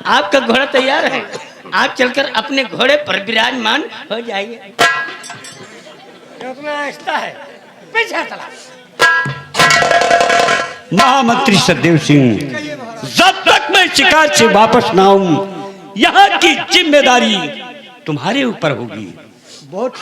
आपका घोड़ा तैयार है, आप चलकर अपने घोड़े पर विराजमान हो जाइए। उतना आहिस्ता है, पीछे चला। महामंत्री सदेव सिंह, जब तक मैं शिकार से वापस ना आऊं, यहाँ की जिम्मेदारी तुम्हारे ऊपर होगी। बहुत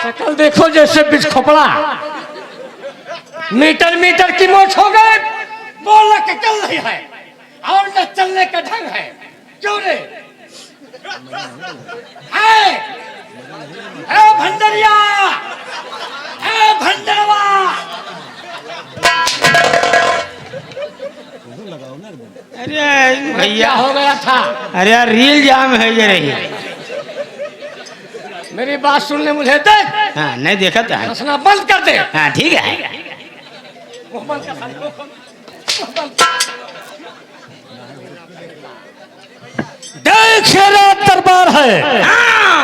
शकल देखो जैसे बिच खोपड़ा, मीटर मीटर की मोच हो गए। बोलने का चल नहीं है और न चलने का ढंग है। क्यों रे? है भंडरिया, है भंडरवा। अरे भैया हो गया था। अरे यार रील जाम है ये रही। मेरी बात सुनने मुझे देख। हाँ नहीं देखा था। हंसना बंद कर दे। हाँ ठीक है। मुंह बंद कर, मुंह बंद। देख रात दरबार है,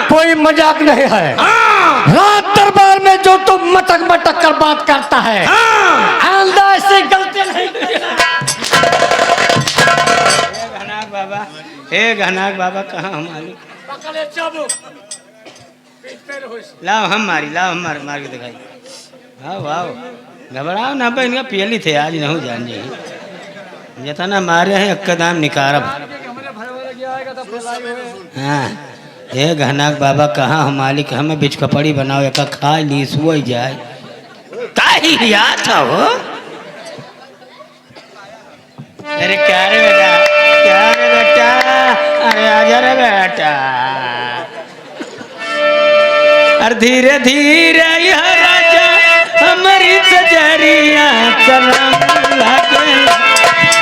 कोई मजाक नहीं है। रात दरबार में जो तुम मटक मटक कर बात करता है, आंदा ऐसे गलती नहीं। घनाक बाबा, हे घनाक बाबा कहाँ हम मालिक? पकड़े चाबुक। लाओ हम मारी, लाओ हम मार के दिखाई। हाँ वाह, घबराओ ना भाई, इनका पियली थे आज नहीं जान जी जितना मारे हैं अक्का दाम निकारब। हाँ हे घनाक बाबा कहाँ हम मालिक, हमें बिच कपड़ी बनाओ एक खा ली सुई जाए काहे याद था हो। अरे क्या रे बेटा, क्या रे बेटा, अरे आजा रे बेटा। और धीरे धीरे यह राजा हमारी सजरिया चरम लागेला,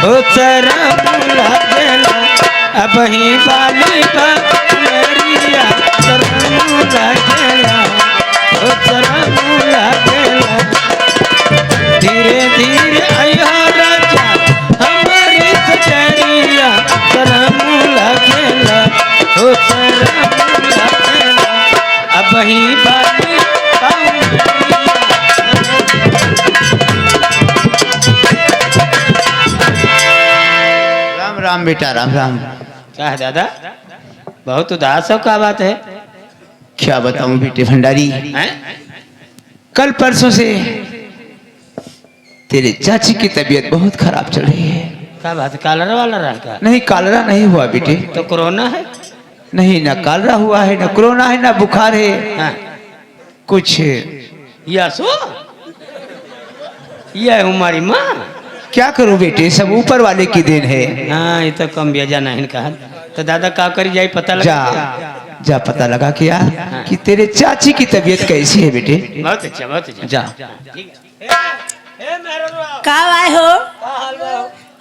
ओ चरम लागेला। अब ही बाली बालिया चरम लागेला, ओ चरम लागेला। धीरे धीरे यह राजा हमारी सजरिया चरम लागेला, ओ चरम लागेला। अब ही बाली राम राम बेटा, राम राम। क्या है दादा, बहुत उदास हो, क्या बात है? क्या बताऊं बेटे भंडारी, हैं? कल परसों से तेरे चाची की तबीयत बहुत खराब चल रही है। क्या बात है, कालरा वाला रहा क्या? नहीं कालरा नहीं हुआ बेटे, तो कोरोना है? नहीं ना कालरा हुआ है, ना कोरोना है, ना बुखार है। हाँ। कुछ यसो ये हमारी माँ। क्या करूं बेटे, सब ऊपर वाले की देन है। हाँ ये तो कम बेजा नहीं कहा। तो दादा का करी जाए पता लगा? जा पता लगा क्या हाँ। कि तेरे चाची की तबीयत कैसी है बेटे। बहुत अच्छा, बहुत अच्छा। जा। का आए हो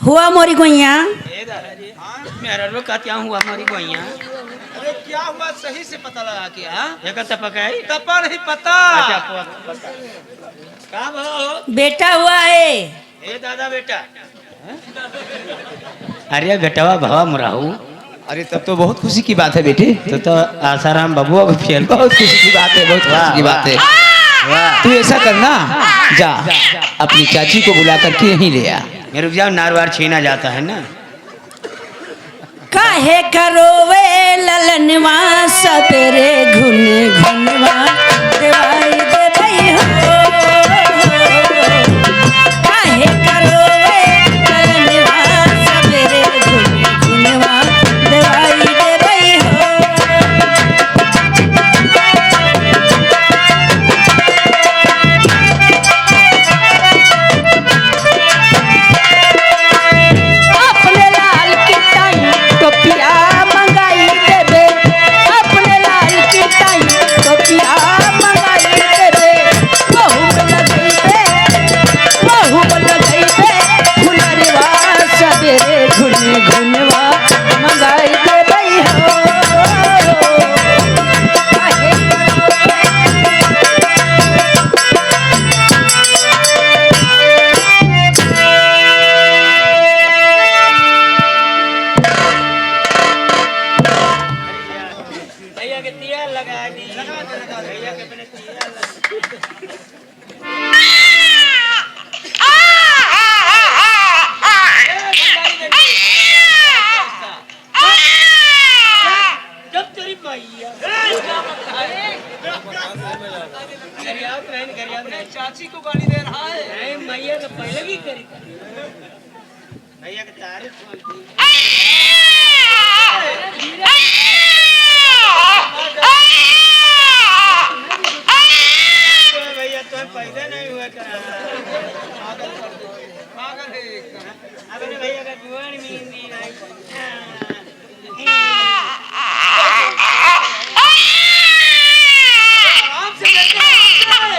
हुआ मोरी गोइया। मेरा का क्या हुआ हमारी गोइया? अरे क्या हुआ सही से पता लगा के। हाँ एक तपकाई तपा नहीं पता। अच्छा का भाव बेटा हुआ है। ए दादा बेटा। अरे बेटवा भवा मुराहू। अरे तब तो बहुत खुशी की बात है बेटे। तो आसाराम बबुआ को फेल। बहुत खुशी की बात है, बहुत खुशी की बात है। तू ऐसा करना, जा अपनी चाची को बुला करके यहीं ले आ। रुक जाओ, नारवार छीना जाता है ना। काहे करोवे ललनवा सपेरे घुन घुनवा देवाई दे रही हो। काहे करोवे ललनवा सपेरे घुन घुनवा देवाई दे रही हो। अपने लाल की टाई टोपिया मंगाई देबे, अपने लाल की टाई टोपिया मंगाई देबे। बहू लगइबे, बहू लगइबे फुलरवा सबेरे घुन घुनवा मंगाई देबे हो। काहे भैया तो पैदा नहीं हुआ करा पागल है एकदम। अपने भैया का जुआन मींदी आराम से बैठो, आराम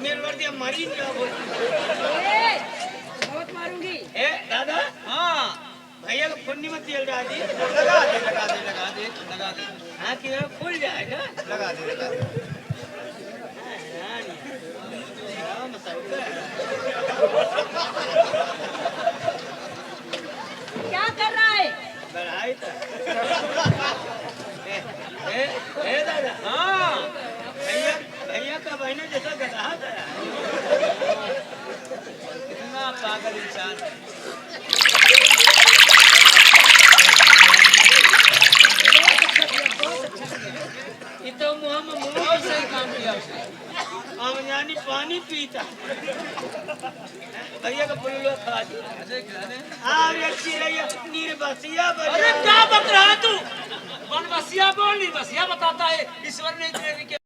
मेरे वर्दी मरी नहीं बोल बहुत मारूंगी। ए दादा से। हाँ, भैया को फुन्नी मत तेल डाल दी लगा दे, लगा दे, लगा दे, लगा दे, हाँ कि खुल जाएगा लगा दे, लगा दे। क्या कर रहा है? बढ़ाई था ए दादा हाँ, भैया भैया का बहना जैसा गधा था इतना पागल इंसान है। ये तो मुँह में मुँह बहुत सही काम किया उसने। हम यानी पानी पीता भैया का पुल्लो खा दी ऐसे खिला दे। अच्छी रही निर्बसिया अरे क्या बक रहा है तू? बनबसिया बोल, नहीं बसिया बताता है। ईश्वर ने तेरे के